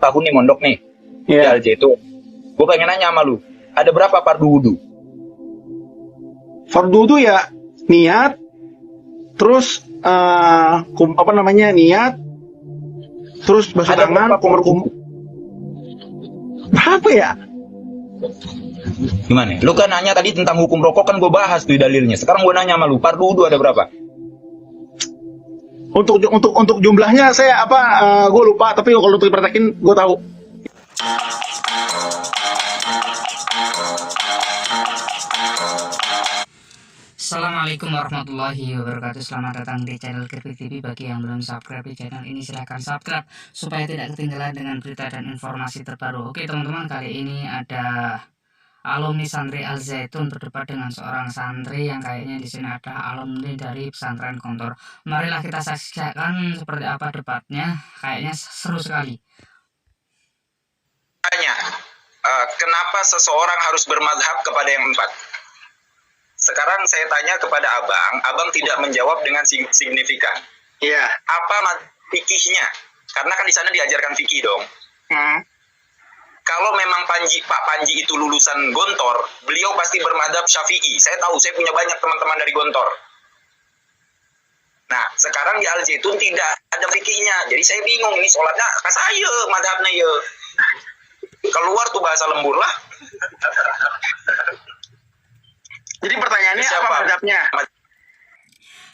tahun nih mondok nih di Iya. Al Zaitun. Gue pengen nanya sama lu, ada berapa fardu wudu? Fardu tuh ya niat, terus niat, terus basuh Ada tangan, berapa fardu? Apa ya? Gimana? Lu kan nanya tadi tentang hukum rokok, kan gue bahas tuh dalilnya. Sekarang gue nanya sama lu, fardu wudu ada berapa? Untuk jumlahnya saya gue lupa, tapi kalau untuk diperhatiin gue tahu. Assalamualaikum warahmatullahi wabarakatuh. Selamat datang di channel Kripik TV. Bagi yang belum subscribe di channel ini, silahkan subscribe supaya tidak ketinggalan dengan berita dan informasi terbaru. Oke teman-teman, kali ini ada alumni santri Al Zaitun berdebat dengan seorang santri yang kayaknya di sini ada alumni dari pesantren Gontor. Marilah kita saksikan seperti apa debatnya. Kayaknya seru sekali. Tanya, kenapa seseorang harus bermadhab kepada yang empat? Sekarang saya tanya kepada abang tidak menjawab dengan signifikan. Iya. Apa fikihnya? Karena kan di sana diajarkan fikih dong. Kalau memang Pak Panji itu lulusan Gontor, beliau pasti bermadhab Syafi'i. Saya tahu, saya punya banyak teman-teman dari Gontor. Nah, sekarang di Al Zaitun tidak ada fikihnya. Jadi saya bingung, ini sholatnya kasaya madhabnya ya. Keluar tuh bahasa lembur lah. Jadi pertanyaannya Siapa? apa madhabnya?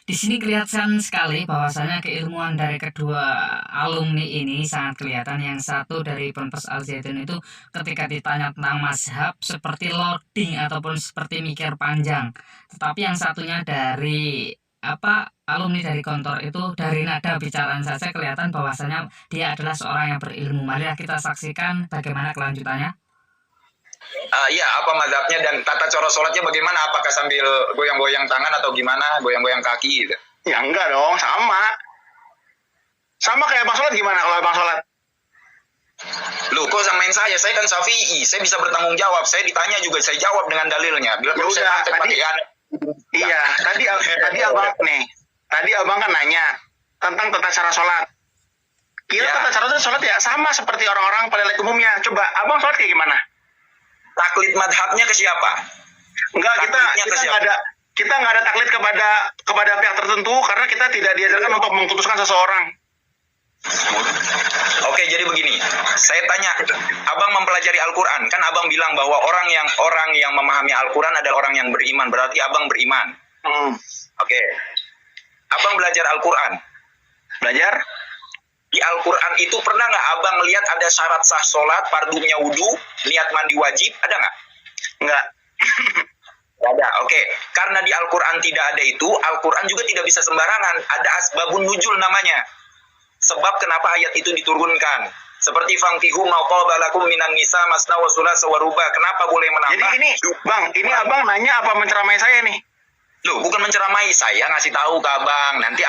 Di sini kelihatan sekali bahwasanya keilmuan dari kedua alumni ini sangat kelihatan. Yang satu dari Ponpes Al Zaitun itu ketika ditanya tentang mazhab seperti loading ataupun seperti mikir panjang. Tetapi yang satunya dari alumni dari Gontor itu dari nada bicaraan saja kelihatan bahwasanya dia adalah seorang yang berilmu. Marilah kita saksikan bagaimana kelanjutannya. Iya, apa mazhabnya dan tata cara sholatnya bagaimana? Apakah sambil goyang-goyang tangan atau gimana? Goyang-goyang kaki gitu? Ya enggak dong, sama. Sama kayak Bang Sholat. Gimana kalau Bang Sholat? Loh, kok samain saya? Saya kan Syafi'i, saya bisa bertanggung jawab. Saya ditanya juga saya jawab dengan dalilnya. Bila perlu saya pakai Iya, tadi abang kan nanya tentang tata cara sholat. Kira tata cara sholat ya sama seperti orang-orang pada lain umumnya. Coba abang sholat kayak gimana? Taklid madhabnya ke siapa? Enggak, kita nggak ada taklid kepada pihak tertentu karena kita tidak diajarkan untuk memutuskan seseorang. Oke, jadi begini. Saya tanya, abang mempelajari Al-Quran, kan abang bilang bahwa orang yang memahami Al-Quran adalah orang yang beriman. Berarti abang beriman. Oke. Abang belajar Al-Quran. Belajar? Di Al-Quran itu pernah nggak abang melihat ada syarat sah sholat, fardunya wudu, niat mandi wajib, ada nggak? Nggak. Nggak ada, oke. Karena di Al-Quran tidak ada itu, Al-Quran juga tidak bisa sembarangan. Ada asbabun nuzul namanya. Sebab kenapa ayat itu diturunkan. Seperti fangtihu ma qaba lakum minan nisa masna wa sulasa wa ruba. Kenapa boleh menambah? Jadi ini abang nanya apa menceramai saya nih? Loh, bukan menceramai, saya ngasih tahu ke abang. Nanti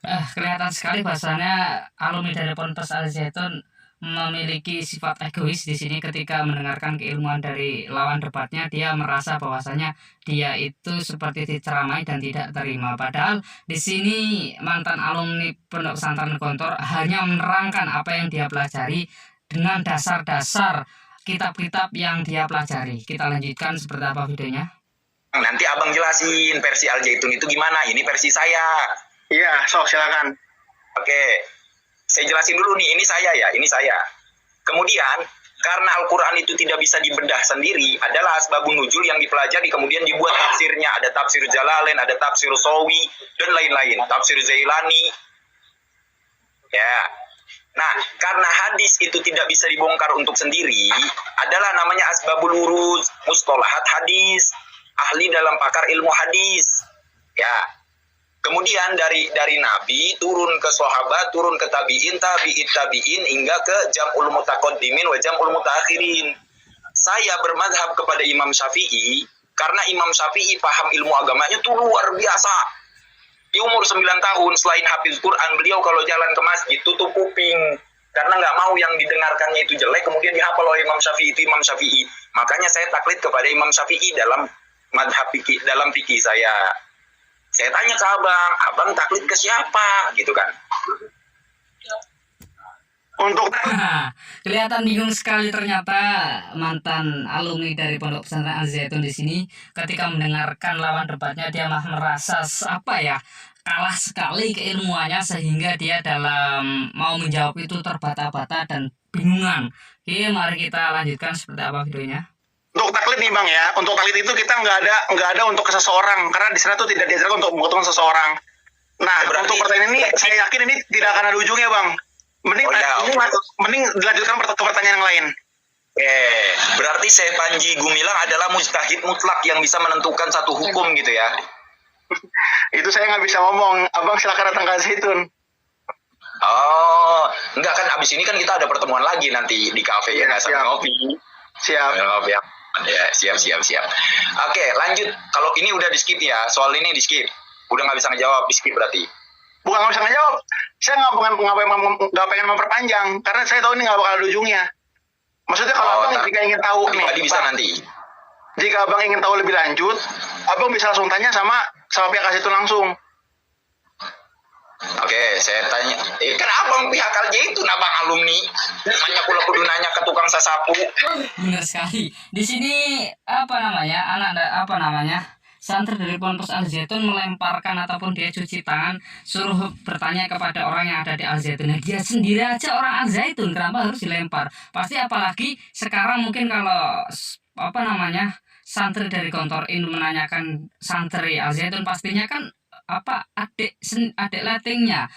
Kelihatan sekali bahasanya alumni dari Ponpes Al Zaitun memiliki sifat egois di sini. Ketika mendengarkan keilmuan dari lawan debatnya, dia merasa bahwasanya dia itu seperti diceramai dan tidak terima. Padahal di sini mantan alumni Pondok Pesantren Gontor hanya menerangkan apa yang dia pelajari dengan dasar-dasar kitab-kitab yang dia pelajari. Kita lanjutkan seperti apa videonya. nanti abang jelasin versi Al Zaitun itu gimana. Ini versi saya. Iya, silakan. Oke, saya jelasin dulu nih, ini saya. Kemudian, karena Al-Quran itu tidak bisa dibedah sendiri, adalah asbabun nuzul yang dipelajari, kemudian dibuat tafsirnya. Ada tafsir Jalalain, ada tafsir Sawi, dan lain-lain. Tafsir Zailani. Ya. Nah, karena hadis itu tidak bisa dibongkar untuk sendiri, adalah namanya asbabul uruz, mustolahat hadis, ahli dalam pakar ilmu hadis. Ya. Kemudian dari Nabi turun ke sahabat, turun ke tabi'in hingga ke jam'ul mutaqaddimin wa jam'ul mutaakhirin. Saya bermadhab kepada Imam Syafi'i karena Imam Syafi'i paham ilmu agamanya tuh luar biasa. Di umur 9 tahun selain hafiz Quran, beliau kalau jalan ke masjid tutup kuping karena nggak mau yang didengarkannya itu jelek, kemudian dihafal oleh Imam Syafi'i itu Imam Syafi'i. Makanya saya taklid kepada Imam Syafi'i dalam madhab fikih, dalam fikih saya. Saya tanya ke abang taklid ke siapa? Gitu kan. Untuk Kelihatan bingung sekali ternyata mantan alumni dari Pondok Pesantren Al Zaitun di sini ketika mendengarkan lawan debatnya dia mah merasa kalah sekali keilmuannya sehingga dia dalam mau menjawab itu terbata-bata dan bingungan. Oke, mari kita lanjutkan seperti apa videonya. Untuk taklid nih bang ya, untuk taklid itu kita nggak ada untuk seseorang karena di sana tuh tidak diajarkan untuk memotong seseorang. Nah, Berarti, untuk pertanyaan ini saya yakin ini tidak akan ada ujungnya bang. Mending dilanjutkan ke pertanyaan yang lain. Berarti saya Panji Gumilang adalah mujtahid mutlak yang bisa menentukan satu hukum gitu ya? Itu saya nggak bisa ngomong. Abang silakan datang ke Zaitun. Oh, enggak kan abis ini kan kita ada pertemuan lagi nanti di kafe ya, nggak sambil ngopi. Siap. Ngopi ya, siap. Oke, lanjut. Kalau ini udah di skip ya, soal ini di skip. Udah nggak bisa ngejawab, di skip berarti. Bukan nggak bisa ngejawab. Saya nggak pengen memperpanjang karena saya tahu ini nggak bakal ada ujungnya. Maksudnya kalau abang jika ingin tahu nih, bisa nanti. Jika abang ingin tahu lebih lanjut, abang bisa langsung tanya sama pihak Zaitun langsung. Oke, saya tanya. Kan abang pihak Al-Zaitun, abang alumni. Nanya pula kudu nanya ke tukang sasapu. Benar sekali. Di sini santri dari Ponpes Al Zaitun melemparkan ataupun dia cuci tangan, suruh bertanya kepada orang yang ada di Al Zaitun. Nah, dia sendiri aja orang Al Zaitun, kenapa harus dilempar? Pasti apalagi sekarang mungkin kalau santri dari Gontor ini menanyakan santri Al Zaitun, pastinya kan adik lettingnya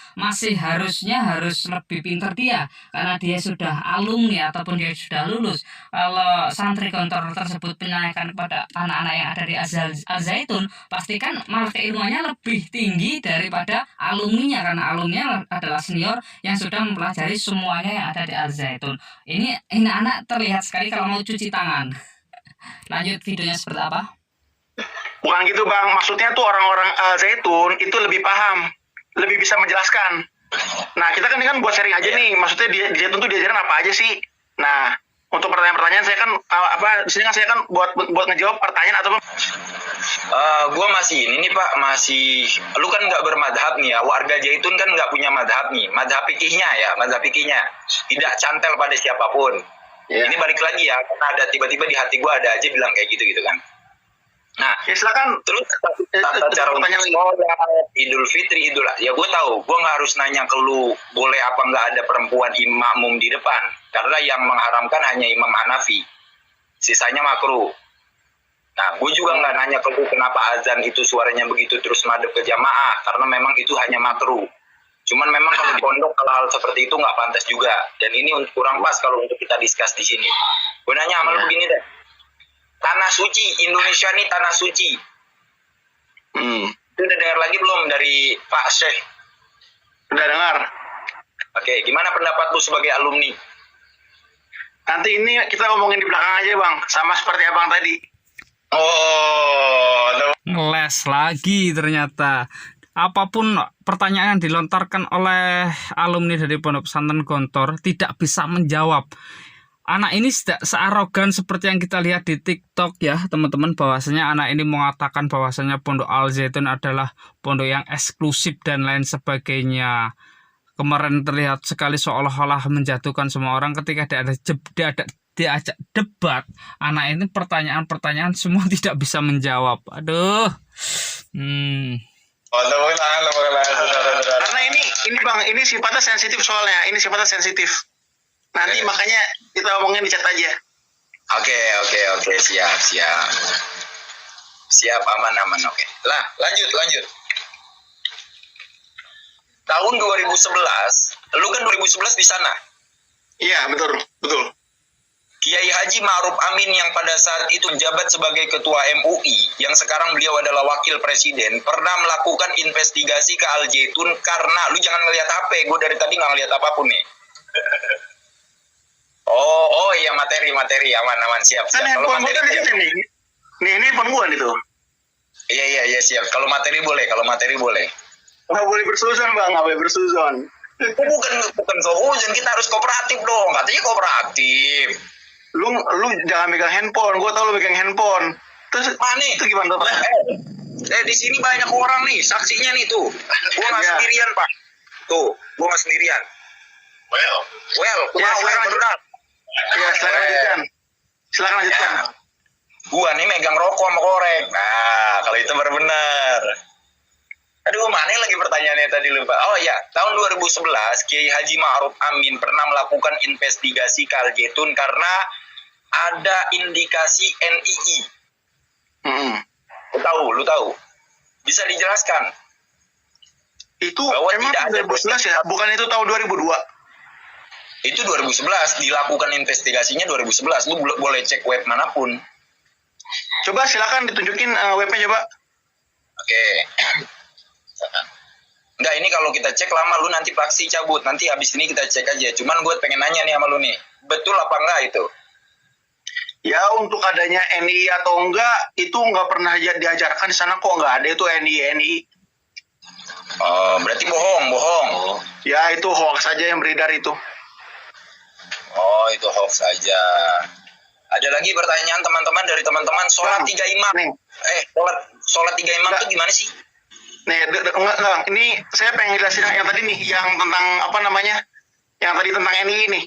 harus lebih pintar dia karena dia sudah alumni ataupun dia sudah lulus. Kalau santri Gontor tersebut menanyakan kepada anak-anak yang ada di Al Zaitun, pastikan malah keilmuannya lebih tinggi daripada alumninya karena alumninya adalah senior yang sudah mempelajari semuanya yang ada di Al Zaitun. Ini anak terlihat sekali kalau mau cuci tangan. Lanjut videonya seperti apa? Bukan gitu bang, maksudnya tuh orang-orang Zaitun itu lebih paham, lebih bisa menjelaskan. Nah kita kan ini kan buat sharing aja nih, maksudnya di Zaitun tuh diajarin apa aja sih. Nah untuk pertanyaan-pertanyaan saya kan di sini kan saya kan buat ngejawab pertanyaan atau gue masih ini nih Pak, lu kan nggak bermadhab nih ya, warga Zaitun kan nggak punya madhab nih, madhab fikihnya tidak cantel pada siapapun. Ini balik lagi ya, karena ada tiba-tiba di hati gue ada aja bilang kayak gitu kan. Nah, ya silakan. Terus tata cara Idul Fitri, ya gue tahu, gue nggak harus nanya ke lu boleh apa nggak ada perempuan makmum di depan, karena yang mengharamkan hanya Imam Hanafi, sisanya makruh. Nah, gue juga nggak nanya ke lu kenapa azan itu suaranya begitu terus madep ke jamaah, karena memang itu hanya makruh. Cuman memang kalau di pondok hal seperti itu nggak pantas juga, dan ini kurang pas kalau untuk kita discuss di sini. Gue nanya sama lu begini deh. Tanah suci, Indonesia ini tanah suci. Itu udah dengar lagi belum dari Pak Syekh? Udah dengar. Oke, gimana pendapat lu sebagai alumni? Nanti ini kita ngomongin di belakang aja bang, sama seperti abang tadi. Ngeles lagi ternyata. Apapun pertanyaan yang dilontarkan oleh alumni dari Pondok Pesantren Gontor tidak bisa menjawab. Anak ini tidak searogan seperti yang kita lihat di TikTok ya teman-teman, bahwasanya anak ini mengatakan bahwasanya Pondok Al Zaitun adalah pondok yang eksklusif dan lain sebagainya. Kemarin terlihat sekali seolah-olah menjatuhkan semua orang ketika diajak debat. Anak ini pertanyaan-pertanyaan semua tidak bisa menjawab. Aduh. Karena ini bang, ini sifatnya sensitif soalnya. Ini sifatnya sensitif. Nanti makanya kita ngomongin di chat aja. Oke, siap, aman, oke. Lah, lanjut. Tahun 2011, lu kan 2011 di sana? Iya, betul. Kiai Haji Ma'ruf Amin yang pada saat itu menjabat sebagai ketua MUI, yang sekarang beliau adalah wakil presiden, pernah melakukan investigasi ke Al Zaitun karena, lu jangan ngelihat HP, gue dari tadi nggak ngelihat apapun nih. Oh iya, materi aman siap. Kan handphone gue kan di situ nih. Nih ini handphone gue nih tuh. Iya siap. Kalau materi boleh. Nggak boleh bersuzon bang, nggak boleh bersuzon. Bukan seujon, kita harus kooperatif dong. Katanya kooperatif. Lu jangan megang handphone. Gue tau lu megang handphone. Terus mana? Itu gimana tuh? Di sini banyak orang nih, saksinya nih tuh. Gue nggak sendirian Pak. Tuh, gue nggak sendirian. Well, Ya, kumaha silakan well, lanjut. berat. Ya, silakan lanjutkan. Silakan lanjutkan. Ya, gua nih megang rokok sama korek. Nah, kalau itu baru benar. Aduh, mana lagi pertanyaannya tadi lupa. Oh ya, tahun 2011 Kiai Haji Ma'ruf Amin pernah melakukan investigasi ke Al Zaitun karena ada indikasi NII. Lu tahu? Bisa dijelaskan? Itu Bahwa emang tidak ada 2011 ya? Bukan itu tahun 2002? Itu 2011, dilakukan investigasinya 2011. Lu boleh cek web manapun. Coba silakan ditunjukin webnya coba. Oke. Enggak, ini kalau kita cek lama lu nanti pasti cabut. Nanti habis ini kita cek aja. Cuman gue pengen nanya nih sama lu nih. Betul apa enggak itu? Ya, untuk adanya NII atau enggak, itu nggak pernah diajarkan di sana kok. Nggak ada itu NII. Oh, berarti bohong. Ya, itu hoax saja yang beredar itu. Oh, itu hoax saja. Ada lagi pertanyaan teman-teman dari teman-teman. Sholat Bang, 3 imam. nih. Sholat 3 imam Enggak. itu gimana sih? Nih, enggak. Ini saya pengen jelasin yang tadi nih, yang tentang apa namanya? Yang tadi tentang NII nih.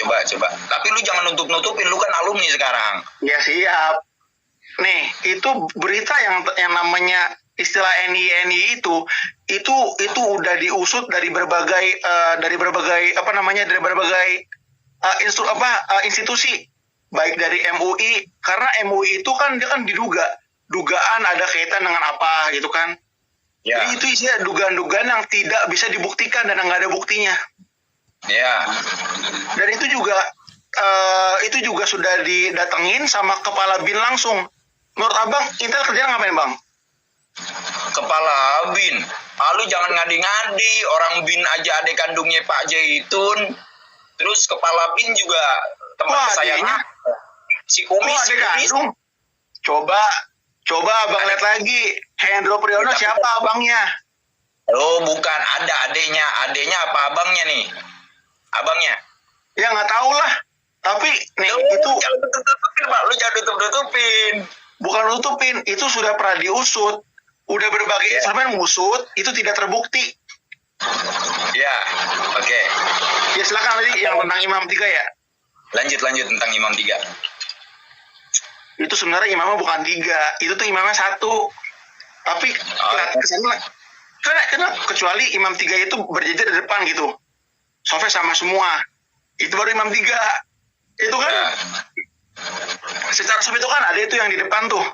Coba. Tapi lu jangan nutup-nutupin, lu kan alumni sekarang. Ya, siap. Nih, itu berita yang namanya istilah NII itu udah diusut dari berbagai institusi, baik dari MUI, karena MUI itu kan dia kan dugaan ada kaitan dengan apa gitu kan. Ya. Jadi itu isinya dugaan-dugaan yang tidak bisa dibuktikan dan nggak ada buktinya. Ya. Dan itu juga sudah didatengin sama kepala BIN langsung. Menurut abang, Intel kerjaan ngapain bang? Kepala BIN. Lu jangan ngadi-ngadi. Orang BIN aja adik kandungnya Pak Zaitun. Terus kepala BIN juga teman kesayangan. Si Kumis. Adik kandung. Coba abang lihat lagi. Hendro Priyono siapa abangnya? Oh, bukan. Ada adeknya. Adeknya apa abangnya nih? Abangnya? Ya nggak tahu lah. Tapi nih Lu itu jangan tutup-tutupin, Pak. Lu jangan tutup-tutupin. bukan nutupin, itu sudah pernah diusut. Udah berbagai instrumen ngusut, itu tidak terbukti. Ya, oke. Ya silakan tadi yang tentang Imam 3 ya. Lanjut tentang Imam 3. Itu sebenarnya imamnya bukan 3, itu tuh imamnya 1. Tapi kesana karena kecuali Imam 3 itu berjejer di depan gitu. Sofa sama semua. Itu baru Imam 3. Itu kan secara sofa itu kan ada itu yang di depan tuh.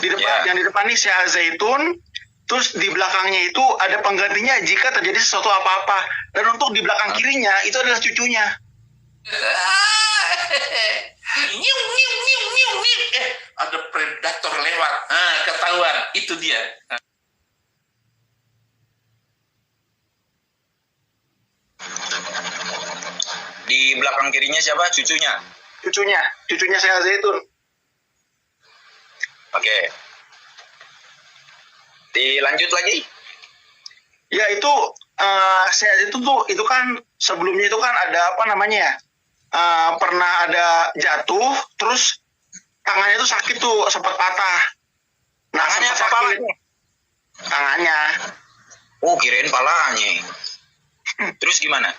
Di depan yang di depan nih Syekh Zaitun, terus di belakangnya itu ada penggantinya jika terjadi sesuatu apa-apa. Dan untuk di belakang kirinya itu adalah cucunya. Ada predator lewat. Ketahuan. Itu dia. Di belakang kirinya siapa? Cucunya. Cucunya Syekh Zaitun. Oke. Dilanjut lagi. Ya itu Syekh Zaitun tuh itu kan sebelumnya itu kan ada apa namanya ya? Pernah ada jatuh, terus tangannya tuh sakit tuh, sempat patah. Nah, Tangannya sempat apa sakit. palanya? Tangannya. Oh, kirain palanya. Terus gimana?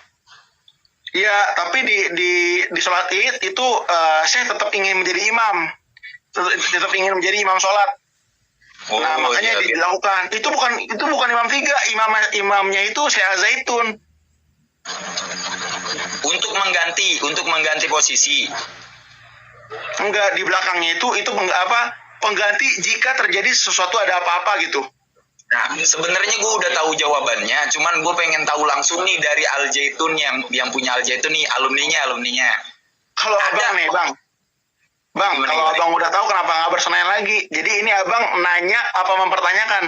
Iya, tapi di sholat id itu saya tetap ingin menjadi imam, tetap ingin menjadi imam sholat. Nah, makanya dilakukan. Itu bukan imam 3, imamnya itu Syekh Zaitun. Untuk mengganti posisi. Enggak, di belakangnya itu pengganti jika terjadi sesuatu ada apa-apa gitu. Nah, sebenarnya gue udah tahu jawabannya, cuman gue pengen tahu langsung nih dari Al Zaitun yang punya Al Zaitun nih, alumninya. Kalau abang nih, Bang, kalau abang udah tahu kenapa nggak bersenayan lagi? Jadi ini abang nanya apa mempertanyakan?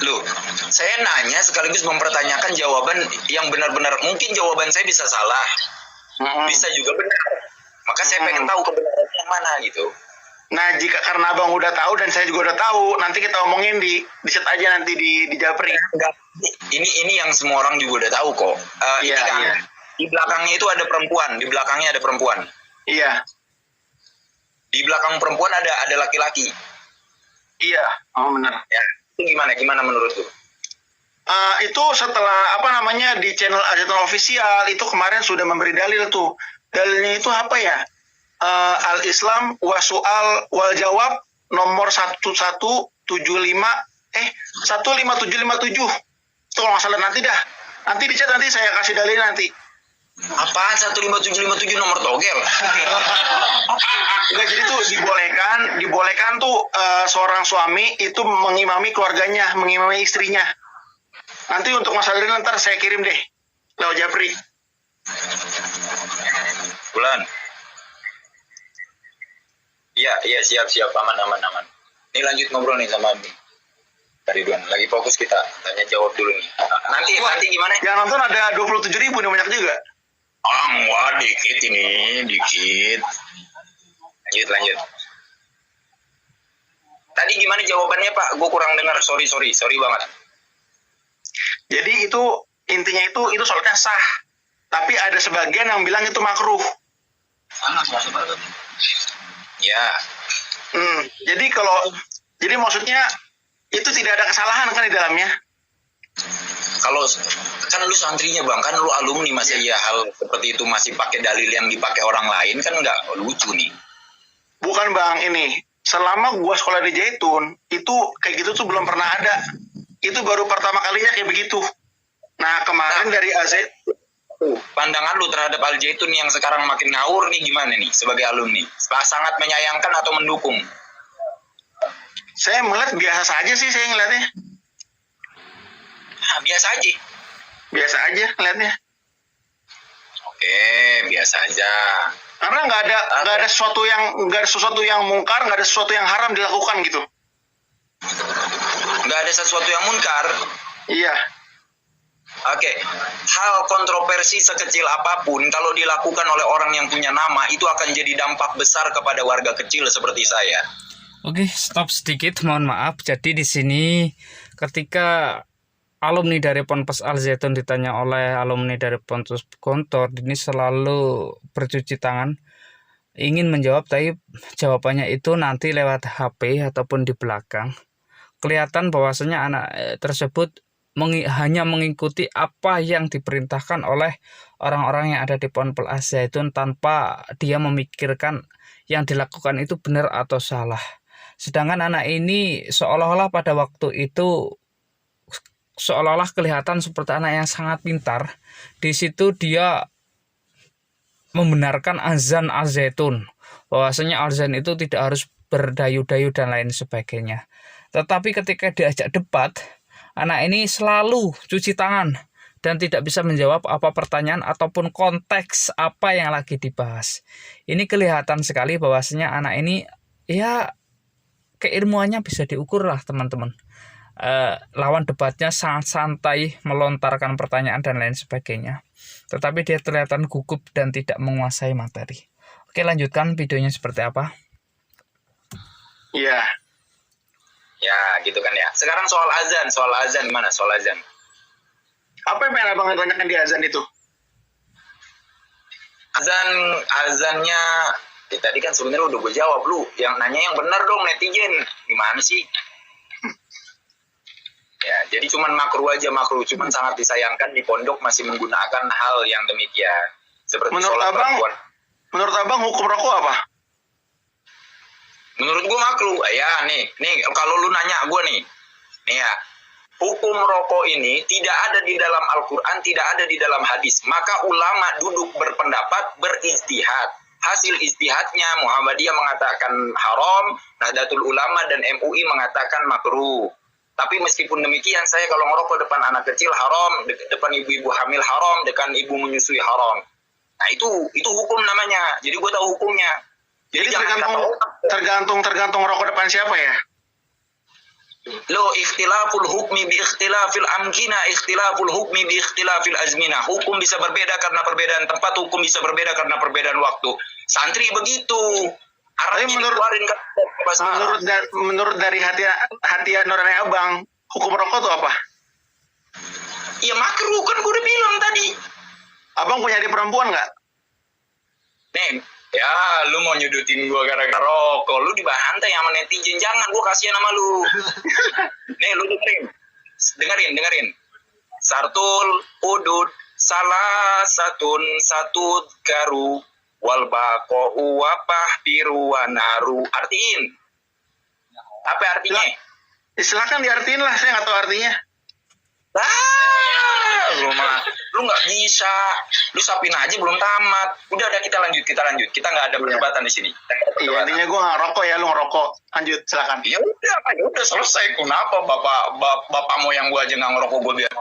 Loh, saya nanya sekaligus mempertanyakan jawaban yang benar-benar. Mungkin jawaban saya bisa salah, bisa juga benar. Maka saya pengen tahu kebenarannya yang mana gitu. Nah, jika karena abang udah tahu dan saya juga udah tahu, nanti kita omongin di set aja nanti di Japri. Enggak. Ini yang semua orang juga udah tahu kok. Ini kan di belakangnya itu ada perempuan, di belakangnya ada perempuan. Iya. Di belakang perempuan ada laki-laki. Iya, oh benar. Ya, itu gimana menurut lu? Itu setelah di channel Al-Zaitun official itu kemarin sudah memberi dalil tuh. Dalilnya itu apa ya? Al-Islam wa su'al wal jawab nomor 15757. Itu kalau nggak salah nanti dah. Nanti di chat nanti saya kasih dalil nanti. Apaan 15757 nomor togel? Enggak, jadi tuh dibolehkan tuh seorang suami itu mengimami keluarganya, mengimami istrinya. Nanti untuk masalah ini ntar saya kirim deh lewat Japri. Bulan. Iya siap aman. Ini lanjut ngobrol nih sama Abi. Ridwan, lagi fokus kita tanya jawab dulu nih. Nanti gimana? Yang nonton ada 27.000 nih, banyak juga. Wah dikit ini, dikit. Lanjut. Tadi gimana jawabannya Pak? Gue kurang dengar. Sorry banget. Jadi itu intinya itu soalnya sah. Tapi ada sebagian yang bilang itu makruh. Ya. Jadi maksudnya itu tidak ada kesalahan kan di dalamnya. Kalau kan lu santrinya Bang, kan lu alumni, masa ya hal seperti itu masih pakai dalil yang dipakai orang lain, kan nggak lucu nih. Bukan Bang, ini selama gua sekolah di Zaitun itu kayak gitu tuh belum pernah ada. Itu baru pertama kalinya kayak begitu. Nah kemarin dari Al-Zaitun. Pandangan lu terhadap Al-Zaitun yang sekarang makin ngawur nih gimana nih sebagai alumni? Sangat menyayangkan atau mendukung? Saya melihat biasa saja sih, saya ngeliatnya. Biasa aja. Biasa aja ngeliatnya. Oke, biasa aja. Karena nggak ada sesuatu yang mungkar, nggak ada sesuatu yang haram dilakukan gitu. Nggak ada sesuatu yang munkar. Iya. Oke, hal kontroversi sekecil apapun kalau dilakukan oleh orang yang punya nama itu akan jadi dampak besar kepada warga kecil seperti saya. Oke, stop sedikit, mohon maaf. Jadi di sini ketika alumni dari Ponpes Al-Zaitun ditanya oleh alumni dari Ponpes Gontor, ini selalu bercuci tangan, ingin menjawab, tapi jawabannya itu nanti lewat HP ataupun di belakang. Kelihatan bahwasanya anak tersebut hanya mengikuti apa yang diperintahkan oleh orang-orang yang ada di Ponpes Al-Zaitun tanpa dia memikirkan yang dilakukan itu benar atau salah. Sedangkan anak ini seolah-olah pada waktu itu seolah-olah kelihatan seperti anak yang sangat pintar. Di situ dia membenarkan azan Al-Zaitun, bahwasanya azan itu tidak harus berdayu-dayu dan lain sebagainya. Tetapi ketika diajak debat, anak ini selalu cuci tangan dan tidak bisa menjawab apa pertanyaan ataupun konteks apa yang lagi dibahas. Ini kelihatan sekali bahwasanya anak ini ya keilmuannya bisa diukur lah teman-teman. Lawan debatnya sangat santai, melontarkan pertanyaan dan lain sebagainya. Tetapi dia kelihatan gugup dan tidak menguasai materi. Oke, lanjutkan videonya seperti apa? Iya. Ya, gitu kan ya. Sekarang soal azan gimana? Soal azan. Apa yang pengen abang tanyakan di azan itu? Azannya tadi kan sebenarnya udah gue jawab, lu yang nanya yang benar dong netizen. Gimana sih? Ya, jadi cuman makruh, cuman sangat disayangkan di pondok masih menggunakan hal yang demikian. Seperti sholat perempuan. Menurut abang hukum rokok apa? Menurut gue makruh. Ya, nih kalau lu nanya gue nih ya, hukum rokok ini tidak ada di dalam Al-Quran, tidak ada di dalam hadis. Maka ulama duduk berpendapat, berijtihad. Hasil ijtihadnya Muhammadiyah mengatakan haram, Nahdlatul Ulama dan MUI mengatakan makruh. Tapi meskipun demikian, saya kalau ngerokok depan anak kecil haram, depan ibu-ibu hamil haram, depan ibu menyusui haram. Nah itu hukum namanya. Jadi gue tahu hukumnya. Jadi tergantung rokok depan siapa ya? Lo ikhtilaful hukmi bi ikhtilafil amkina, ikhtilaful hukmi bi ikhtilafil azmina. Hukum bisa berbeda karena perbedaan tempat, hukum bisa berbeda karena perbedaan waktu. Santri begitu. Tapi menurut dari hati nurani abang, hukum rokok itu apa? Ya makruh, kan gue udah bilang tadi. Abang punya adik perempuan nggak? Nih, ya lu mau nyudutin gue gara-gara rokok, lu dibantai sama netizen, jangan, gue kasihan sama lu. Nih lu dengerin. Sartul udud salah satu garu wal bako wapah biru wanaru. Artiin. Apa artinya? Silakan diartiin lah, saya nggak tahu artinya. Lu nggak bisa. Lu sapin aja belum tamat. Udah kita lanjut. Kita nggak ada perdebatan di sini. Iya, intinya gue nggak ngerokok ya, lu ngerokok. Lanjut, silakan. Ya udah selesai. Kenapa bapak moyang gua aja nggak ngerokok, gua biar.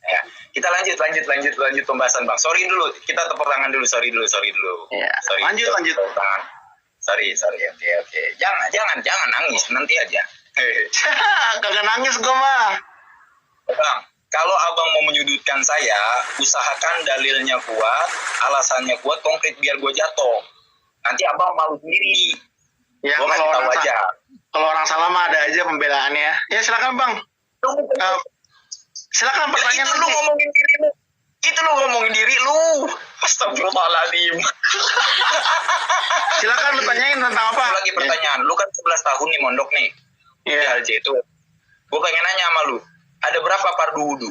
Ya, kita lanjut pembahasan, Bang. Sorry dulu, kita tepuk tangan dulu. Sorry dulu. Ya, Sorry. lanjut. Tepuk tangan. Sorry. Oke. Jangan nangis, nanti aja. Kagak nangis gue mah. Bang, kalau abang mau menyudutkan saya, usahakan dalilnya kuat, alasannya kuat, konkret biar gue jatuh. Nanti abang malu sendiri. Ya, Gue kasih tahu aja. Kalau orang salah mah ada aja pembelaannya. Ya silakan Bang. Silakan pertanyaan. Itu lu ngomongin diri lu. Astagfirullahaladzim. Silakan lu tanyain tentang apa? Lagi pertanyaan. Lu kan 11 tahun nih mondok nih. Di Iya. LJ itu. Gue pengen nanya sama lu. Ada berapa fardu wudu?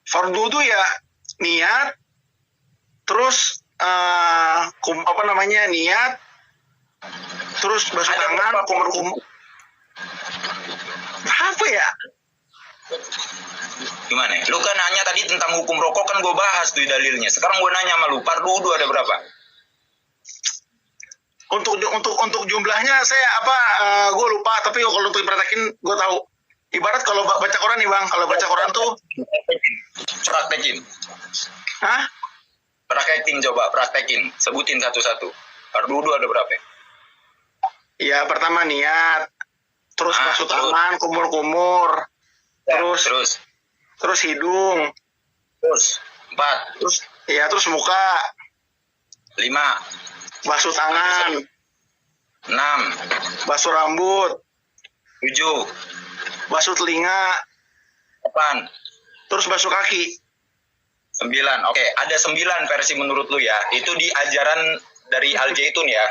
Fardu itu ya niat, terus niat, terus basuh Ada tangan, berapa kumur-kumur. Apa ya? Gimana? Lu kan nanya tadi tentang hukum rokok, kan gue bahas tuh dalilnya. Sekarang gue nanya sama lu, fardu wudu ada berapa? Untuk jumlahnya saya gue lupa, tapi kalau untuk praktekin gue tahu. Ibarat kalau baca Quran nih Bang, kalau baca Quran tuh Praktekin. hah? Praktekin. Sebutin satu-satu. Fardu wudu ada berapa? Ya pertama niat, terus basuh terus. tangan, kumur-kumur, Ya, terus hidung, Terus 4, terus muka, 5, basuh tangan, 6, basuh rambut, 7, basuh telinga, 8, terus basuh kaki. 9. Oke, ada 9 versi menurut lu ya. Itu di ajaran dari Al-Zaitun ya.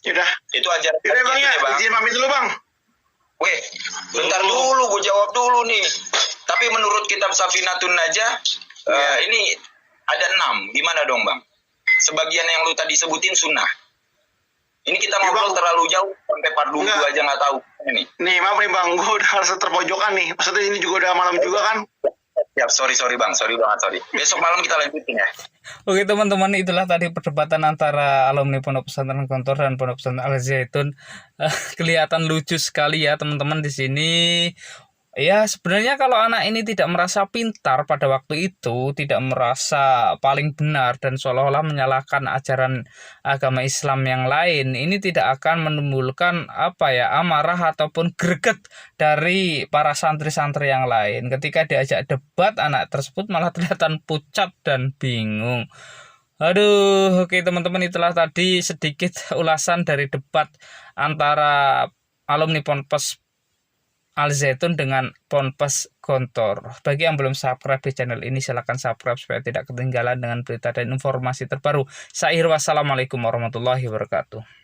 Yaudah, Itu ajaran yaudah Bang ya, Al-Zaitun ya, Bang. izin pamit dulu Bang. Weh, bentar dulu, gue jawab dulu nih. Tapi menurut kitab Safinatun Najah, ini ada 6. Gimana dong, Bang? Sebagian yang lu tadi sebutin sunnah. Ini kita Ya, ngobrol Bang. terlalu jauh, sampai fardu wudu Enggak. aja nggak tahu. Ini. Nih maaf nih Bang, gue udah harus terpojokan nih. Maksudnya ini juga udah malam juga kan. Ya, sorry Bang, sorry banget. Besok malam kita lanjutin ya. Oke teman-teman, itulah tadi perdebatan antara alumni Pondok Pesantren Gontor dan Pondok Pesantren Al Zaitun. Kelihatan lucu sekali ya teman-teman di sini. Ya sebenarnya kalau anak ini tidak merasa pintar pada waktu itu, tidak merasa paling benar dan seolah-olah menyalahkan ajaran agama Islam yang lain, ini tidak akan menimbulkan amarah ataupun greget dari para santri-santri yang lain. Ketika diajak debat, anak tersebut malah kelihatan pucat dan bingung. Aduh, oke teman-teman, itulah tadi sedikit ulasan dari debat antara alumni Ponpes Al Zaitun dengan Ponpes Gontor. Bagi yang belum subscribe di channel ini, silahkan subscribe supaya tidak ketinggalan dengan berita dan informasi terbaru. Wassalamualaikum warahmatullahi wabarakatuh.